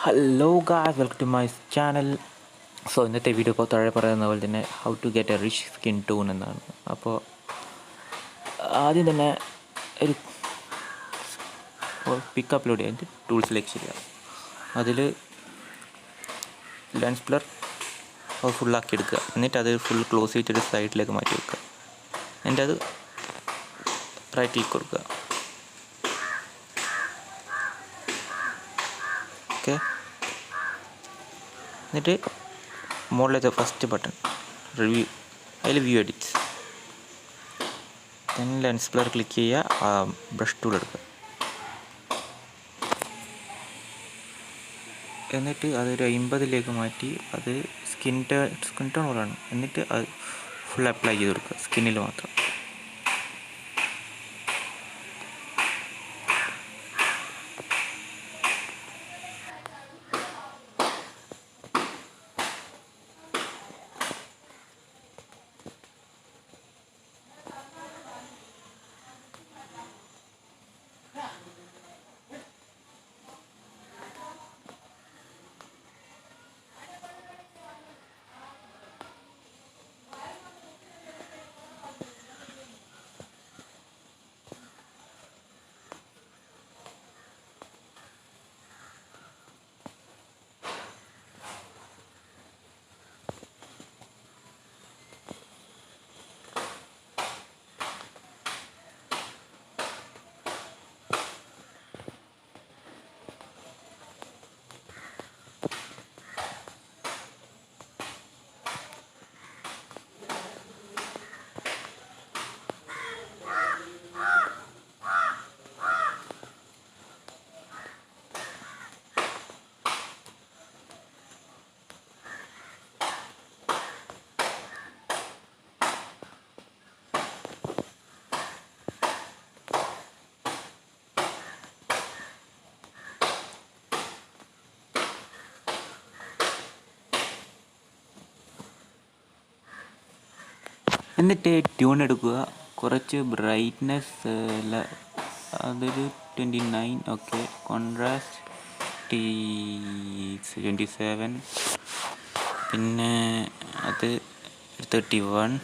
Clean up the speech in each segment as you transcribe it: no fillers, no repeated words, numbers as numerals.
Hello guys, welcome to my channel. ഇന്നത്തെ video ഇപ്പോൾ താഴെ പറയുന്ന പോലെ തന്നെ how to get a rich skin tone എന്നാണ്. അപ്പോൾ ആദ്യം തന്നെ ഒരു പിക്ക് അപ്ലോഡ് ചെയ്യാൻ ടൂൾസിലേക്ക് ചെയ്യാം. അതിൽ ലെൻസ് ബ്ലർ ഫുള്ളാക്കി എടുക്കുക. എന്നിട്ട് അത് ഫുൾ ക്ലോസ് ചെയ്തിട്ട് സൈഡിലേക്ക് മാറ്റി വെക്കുക. എന്നിട്ട് അത് റൈറ്റ് ക്ലിക്ക് കൊടുക്കുക. ഓക്കെ, എന്നിട്ട് മുകളിലത്തെ ഫസ്റ്റ് ബട്ടൺ റിവ്യൂ, അതിൽ view edits, then lens blur click ചെയ്യുക, ബ്രഷ് ടൂൾ എടുക്കുക. എന്നിട്ട് അതൊരു 50 മാറ്റി അത് സ്കിൻ ടോൺ പോലെയാണ്. എന്നിട്ട് അത് ഫുൾ അപ്ലൈ ചെയ്ത് കൊടുക്കുക, സ്കിന്നിൽ മാത്രം. എന്നിട്ട് ട്യൂൺ എടുക്കുക. കുറച്ച് ബ്രൈറ്റ്നെസ് അതൊരു 29, ഓക്കെ. കോൺട്രാസ്റ്റ് 27, പിന്നെ അത് 31,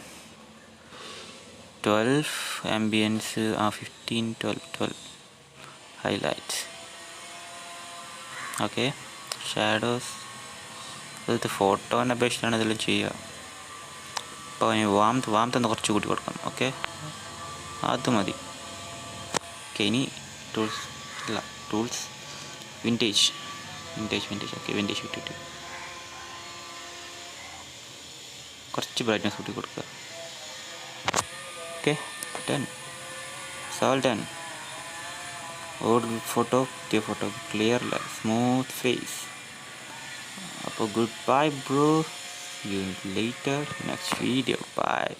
12, ആംബിയൻസ് 15, 12 ഹൈലൈറ്റ്സ്. ഓക്കെ, ഷാഡോസ് അത് ഫോട്ടോനെ അപേക്ഷിച്ചാണ് ഇതെല്ലാം ചെയ്യുക. അപ്പോൾ വാംത്ത് കുറച്ച് കൂട്ടി കൊടുക്കാം. ഓക്കെ, അത് മതി. ഓക്കെ, ഇനി ടൂൾസ് വിൻറ്റേജ്. ഓക്കെ, വിൻറ്റേജ് വിട്ടിട്ട് കുറച്ച് ബ്രൈറ്റ്നസ് കൂട്ടി കൊടുക്കുക. Okay, done. സോൾ done. Photo clear smooth face. അപ്പോൾ good bye bro. See you later next video. Bye.